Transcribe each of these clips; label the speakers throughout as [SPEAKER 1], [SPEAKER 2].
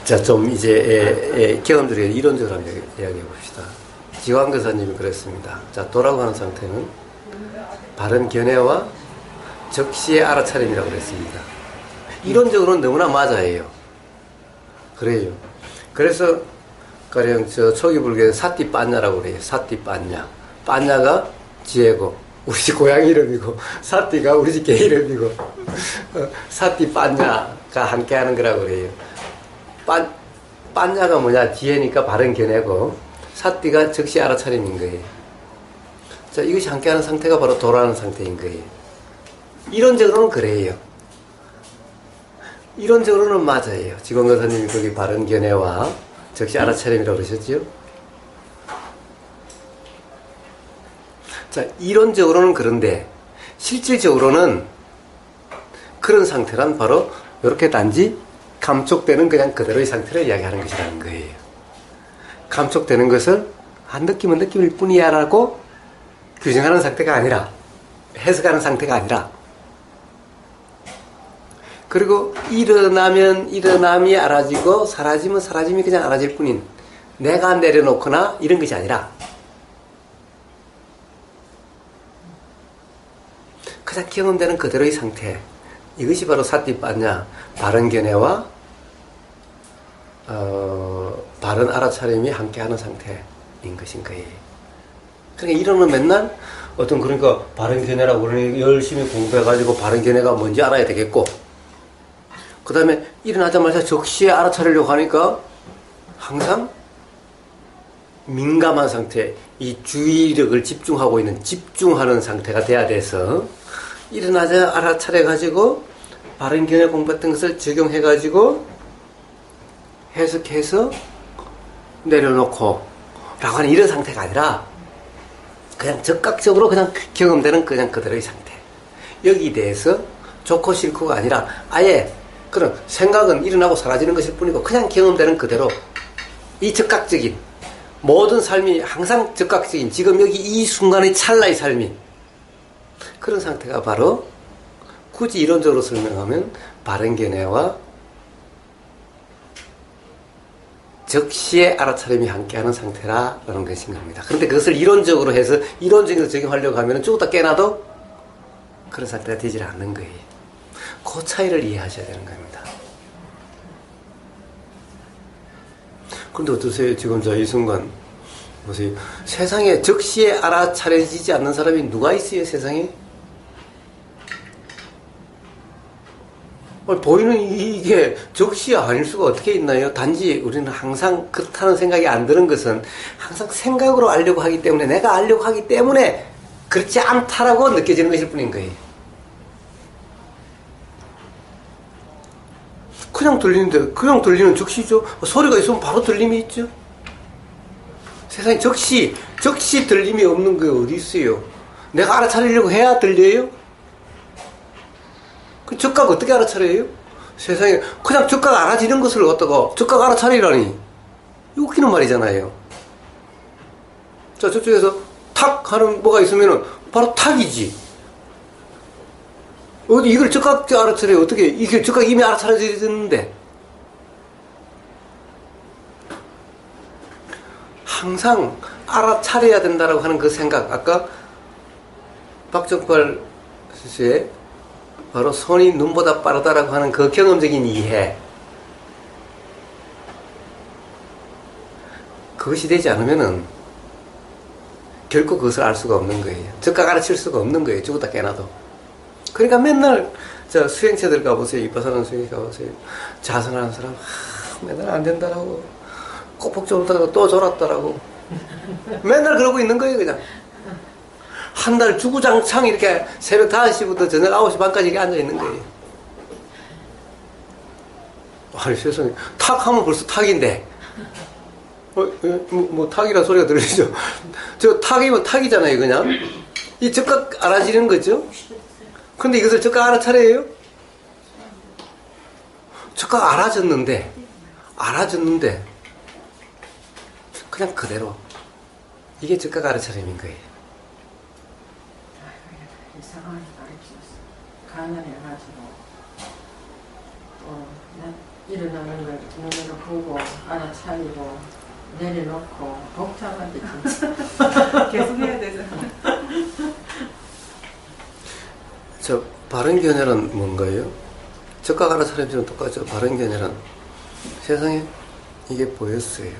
[SPEAKER 1] 자, 좀 이제 경험들을 이론적으로 한번 이야기해 봅시다. 지황 교사님이 그랬습니다. 자, 도라고 하는 상태는 바른 견해와 적시의 알아차림이라고 그랬습니다. 이론적으로는 너무나 맞아요. 그래요. 그래서 가령 저 초기 불교에 사띠 빠냐라고 그래요. 사띠 빠냐. 빠냐가 지혜고 우리 집 고양이 이름이고 사띠가 우리 집 개 이름이고 사띠 빠냐가 함께하는 거라고 그래요. 빠냐가 뭐냐? 지혜니까 바른 견해고 사띠가 적시 알아차림인 거예요. 자, 이것이 함께하는 상태가 바로 도라는 상태인 거예요. 이론적으로는 그래요. 이론적으로는 맞아요. 지광 교사님이 거기 바른 견해와 적시 알아차림이라고 그러셨죠? 자, 이론적으로는 그런데 실질적으로는 그런 상태란 바로 이렇게 단지 감촉되는 그냥 그대로의 상태를 이야기하는 것이라는 거예요. 감촉되는 것을 느낌은 느낌일 뿐이야 라고 규정하는 상태가 아니라 해석하는 상태가 아니라 그리고 일어나면 일어남이 알아지고 사라지면 사라짐이 그냥 알아질 뿐인 내가 내려놓거나 이런 것이 아니라 그냥 경험되는 그대로의 상태, 이것이 바로 사띠빠냐 바른 견해와 바른 알아차림이 함께하는 상태인 것인 거예요. 그러니까 이론은 맨날 그러니까 바른 견해라고 그러니 열심히 공부해가지고 바른 견해가 뭔지 알아야 되겠고, 그 다음에 일어나자마자 적시에 알아차리려고 하니까 항상 민감한 상태, 이 주의력을 집중하고 있는 집중하는 상태가 돼야 돼서 일어나자 알아차려가지고 바른 견해 공부했던 것을 적용해가지고 해석해서 내려놓고 라고 하는 이런 상태가 아니라 그냥 즉각적으로 그냥 경험되는 그냥 그대로의 상태. 여기에 대해서 좋고 싫고가 아니라 아예 그런 생각은 일어나고 사라지는 것일 뿐이고 그냥 경험되는 그대로 이 즉각적인 모든 삶이 항상 즉각적인 지금 여기 이 순간의 찰나의 삶인 그런 상태가 바로 굳이 이론적으로 설명하면 바른 견해와 적시의 알아차림이 함께하는 상태라는 것인 겁니다. 그런데 그것을 이론적으로 해서 이론적으로 적용하려고 하면 죽었다 깨나도 그런 상태가 되질 않는 거예요. 그 차이를 이해하셔야 되는 겁니다. 그런데 어떠세요? 지금 저 이 순간 보세요. 세상에 적시에 알아차려지지 않는 사람이 누가 있어요? 세상에? 보이는 이게 적시 아닐 수가 어떻게 있나요? 단지 우리는 항상 그렇다는 생각이 안 드는 것은 항상 생각으로 알려고 하기 때문에 내가 알려고 하기 때문에 그렇지 않다라고 느껴지는 것일 뿐인 거예요. 그냥 들리는데 그냥 들리는 적시죠. 소리가 있으면 바로 들림이 있죠. 세상에 적시 들림이 없는 게 어디 있어요? 내가 알아차리려고 해야 들려요? 그 적각 어떻게 알아차려요? 세상에 그냥 적각 알아지는 것을 갖다가 적각 알아차리라니 웃기는 말이잖아요. 자, 저쪽에서 탁 하는 뭐가 있으면은 바로 탁이지. 어디 이걸 적각 알아차려요? 어떻게 이게 적각 이미 알아차려지는데 항상 알아차려야 된다라고 하는 그 생각, 아까 박정팔 스스의 바로 손이 눈보다 빠르다라고 하는 그 경험적인 이해, 그것이 되지 않으면은 결코 그것을 알 수가 없는 거예요. 적각 알아칠 수가 없는 거예요. 죽었다 깨나도. 그러니까 맨날 저 수행체들 가보세요. 이빠사는 수행체 가보세요. 자선하는 사람 맨날 안 된다라고 꼬북 졸다가 또 졸았다라고 맨날 그러고 있는 거예요. 그냥 한 달 주구장창 이렇게 새벽 5시부터 저녁 9시 반까지 이렇게 앉아있는 거예요. 아니 세상에 탁 하면 벌써 탁인데 뭐 탁이라 소리가 들리죠. 저 탁이면 탁이잖아요. 그냥 이 적각 알아지는 거죠. 근데 이것을 적각 알아차려요? 적각 알아졌는데 그냥 그대로 이게 적각 알아차림인 거예요.
[SPEAKER 2] 이상하게 가르쳤어. 가난해가지고 또 일어나는 걸 눈으로 보고 알아차리고 내려놓고 복잡한데 진짜
[SPEAKER 3] 계속 해야 되죠.
[SPEAKER 1] 저 바른 견해란 뭔가요? 적각 알아차림처럼 똑같죠. 바른 견해란 세상에 이게 보였어요.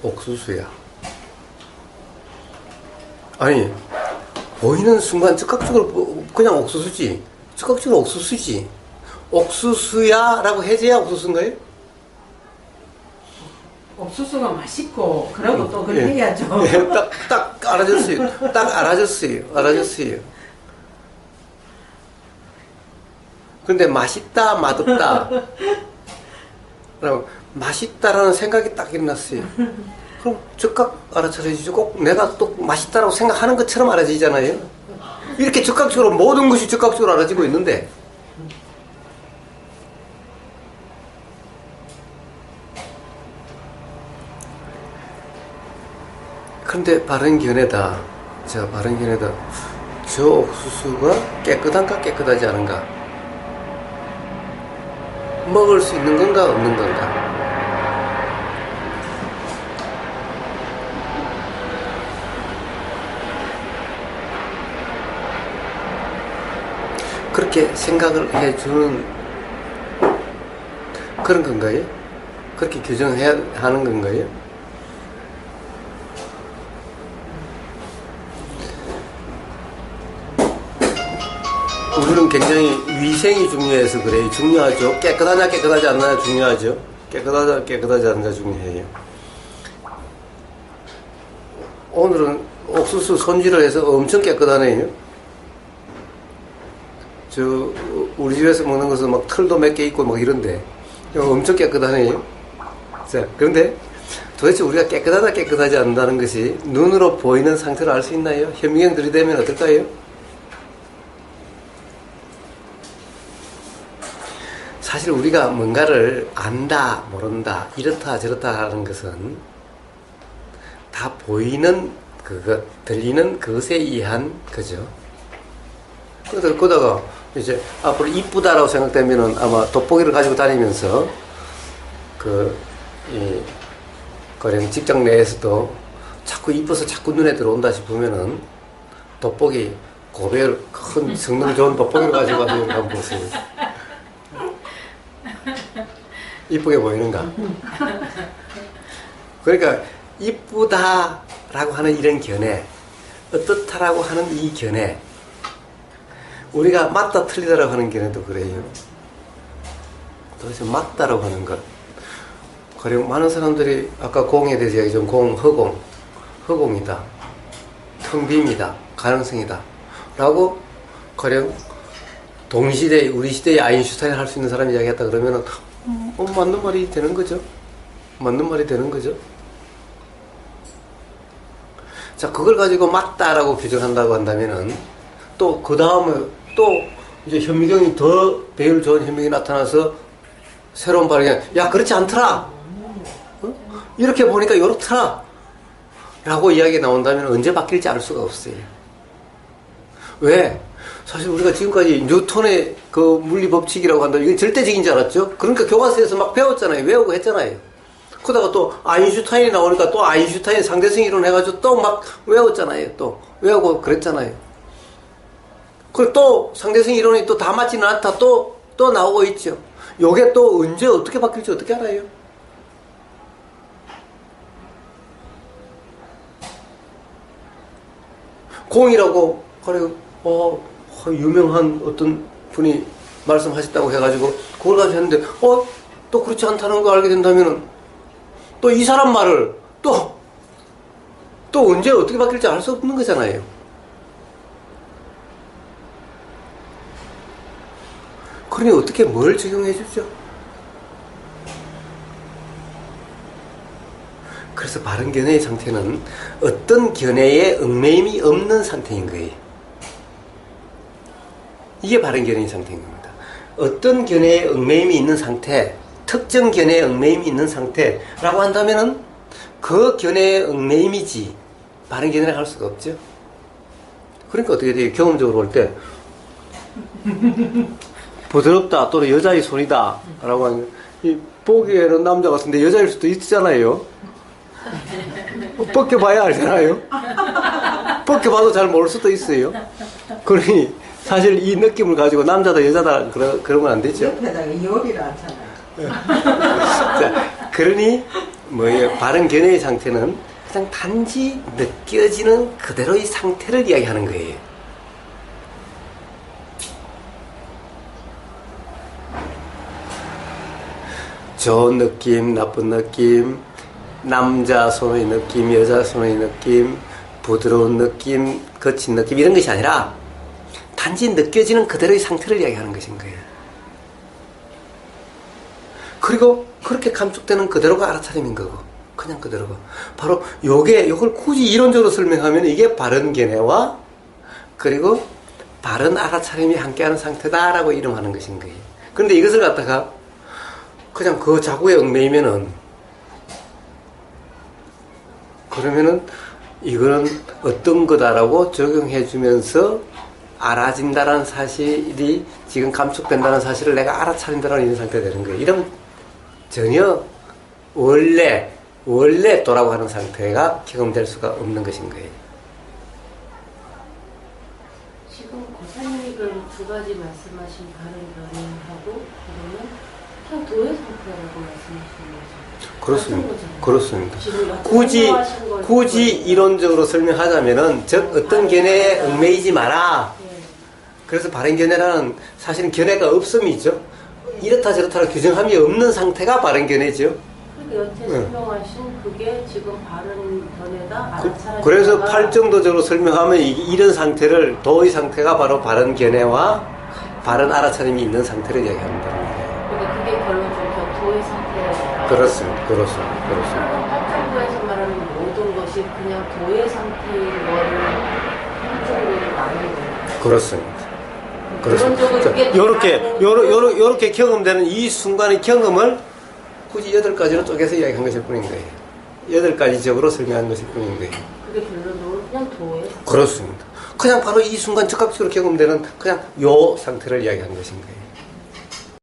[SPEAKER 1] 옥수수야. 아니 보이는 순간 즉각적으로 그냥 옥수수지. 즉각적으로 옥수수지. 옥수수야 라고 해줘야 옥수수인가요?
[SPEAKER 2] 옥수수가 맛있고 그러고 또 그걸
[SPEAKER 1] 예.
[SPEAKER 2] 해야죠.
[SPEAKER 1] 예, 딱 알아졌어요. 딱 알아졌어요. 근데 맛있다 맛없다 라고 맛있다라는 생각이 딱 일어났어요. 그럼 즉각 알아차려지죠. 꼭 내가 또 맛있다라고 생각하는 것처럼 알아지잖아요. 이렇게 즉각적으로 모든 것이 즉각적으로 알아지고 있는데 그런데 바른 견해다. 자, 바른 견해다. 저 옥수수가 깨끗한가 깨끗하지 않은가? 먹을 수 있는 건가 없는 건가? 그렇게 생각을 해주는 그런 건가요? 그렇게 규정해야 하는 건가요? 우리는 굉장히 위생이 중요해서 그래요. 중요하죠. 깨끗하냐 깨끗하지 않느냐 중요하죠. 깨끗하냐 깨끗하지 않느냐 중요해요. 오늘은 옥수수 손질을 해서 엄청 깨끗하네요. 저 우리 집에서 먹는 것은 막 털도 몇 개 있고 막 이런데 엄청 깨끗하네요. 자, 그런데 도대체 우리가 깨끗하다 깨끗하지 않는다는 것이 눈으로 보이는 상태를 알 수 있나요? 현미경 들이대면 어떨까요? 사실 우리가 뭔가를 안다 모른다 이렇다 저렇다 하는 것은 다 보이는 그것 들리는 그것에 의한 거죠. 그러다가 이제 앞으로 이쁘다라고 생각되면은 아마 돋보기를 가지고 다니면서 가령 직장 내에서도 자꾸 이뻐서 자꾸 눈에 들어온다 싶으면은 돋보기 고별 큰 성능 좋은 돋보기를 가지고 가서 한번 보세요. 이쁘게 보이는가? 그러니까 이쁘다라고 하는 이런 견해, 어떻다라고 하는 이 견해, 우리가 맞다 틀리다라고 하는 견해도 그래요. 도대체 맞다라고 하는 것. 가령 많은 사람들이 아까 공에 대해서 얘기했죠. 허공이다. 텅 빔이다. 가능성이다. 라고 가령 동시대 우리 시대의 아인슈타인 할 수 있는 사람이 이야기했다 그러면은 맞는 말이 되는 거죠. 맞는 말이 되는 거죠. 자, 그걸 가지고 맞다라고 규정한다고 한다면은 또 그 다음에 또 이제 현미경이 더 배율 좋은 현미경이 나타나서 새로운 발견, 야 그렇지 않더라. 이렇게 보니까 이렇더라. 라고 이야기가 나온다면 언제 바뀔지 알 수가 없어요. 왜? 사실 우리가 지금까지 뉴턴의 그 물리 법칙이라고 한다면 이게 절대적인 줄 알았죠? 그러니까 교과서에서 막 배웠잖아요. 외우고 했잖아요. 그러다가 또 아인슈타인이 나오니까 또 아인슈타인 상대성 이론 해가지고 또 막 외웠잖아요. 또 외우고 그랬잖아요. 그리고 또 상대성 이론이 또 다 맞지는 않다. 또 나오고 있죠. 요게 또 언제 어떻게 바뀔지 어떻게 알아요? 공이라고 그래 유명한 어떤 분이 말씀하셨다고 해가지고 그걸 가지고 했는데 또 그렇지 않다는 거 알게 된다면은 또 이 사람 말을 또 언제 어떻게 바뀔지 알 수 없는 거잖아요. 그러니 어떻게 뭘 적용해 주죠? 그래서 바른 견해의 상태는 어떤 견해에 얽매임이 없는 상태인 거예요. 이게 바른 견해의 상태인 겁니다. 어떤 견해에 얽매임이 있는 상태, 특정 견해에 얽매임이 있는 상태라고 한다면은 그 견해에 얽매임이지 바른 견해를 할 수가 없죠. 그러니까 어떻게 돼요? 경험적으로 볼 때 부드럽다 또는 여자의 손이다 라고 하는 이 보기에는 남자 같은데 여자일 수도 있잖아요. 벗겨봐야 알잖아요. 벗겨봐도 잘 모를 수도 있어요. 그러니 사실 이 느낌을 가지고 남자다 여자다 그러면 안 되죠.
[SPEAKER 2] 옆에다가 열이를 않잖아요.
[SPEAKER 1] 자, 그러니 뭐예요? 바른 견해의 상태는 그냥 단지 느껴지는 그대로의 상태를 이야기하는 거예요. 좋은 느낌, 나쁜 느낌, 남자 손의 느낌, 여자 손의 느낌, 부드러운 느낌, 거친 느낌 이런 것이 아니라 단지 느껴지는 그대로의 상태를 이야기하는 것인 거예요. 그리고 그렇게 감축되는 그대로가 알아차림인 거고 그냥 그대로가 바로 요걸 굳이 이론적으로 설명하면 이게 바른 견해와 그리고 바른 알아차림이 함께하는 상태다라고 이름하는 것인 거예요. 그런데 이것을 갖다가 그냥 그 자구에 얽매이면은 그러면은 이거는 어떤 거다라고 적용해 주면서 알아진다라는 사실이 지금 감축된다는 사실을 내가 알아차린다라는 이런 상태가 되는 거예요. 이러면 전혀 원래 또라고 하는 상태가 경험될 수가 없는 것인 거예요.
[SPEAKER 3] 지금 고사님이 그럼 두 가지 말씀하신 바른 견해하고 그러면 그냥 도의 상태라고 말씀하시는 거죠?
[SPEAKER 1] 그렇습니다. 그렇습니다.
[SPEAKER 3] 지금
[SPEAKER 1] 굳이 이론적으로 설명하자면은 즉 어떤 견해에 얽매이지 마라.
[SPEAKER 3] 예.
[SPEAKER 1] 그래서 바른 견해라는 사실은 견해가 없음이죠. 이렇다 저렇다를 규정함이 없는 상태가 바른 견해죠.
[SPEAKER 3] 그러니까 여태 설명하신 그게 지금 바른 견해다. 알아차림이다.
[SPEAKER 1] 그래서 팔정도적으로 설명하면 이런 상태를 도의 상태가 바로 바른 견해와 바른 알아차림이 있는 상태를 이야기합니다.
[SPEAKER 3] 그러니까 그게 결론적으로 도의 상태다.
[SPEAKER 1] 그렇습니다.
[SPEAKER 3] 그럼 팔정도에서 말하는 모든 것이 그냥 도의 상태인 거를 팔정도로 나누는 거예요.
[SPEAKER 1] 그렇습니다.
[SPEAKER 3] 그런적으로 그게
[SPEAKER 1] 요렇게 경험되는 이 순간의 경험을 굳이 8가지로 쪼개서 이야기한 것일 뿐인 거예요. 8가지적으로 설명한 것일 뿐인 거예요.
[SPEAKER 3] 그게 결론적으로 그냥 도의
[SPEAKER 1] 그렇습니다. 그냥 바로 이 순간 즉각적으로 경험되는 그냥 요 상태를 이야기한 것인 거예요.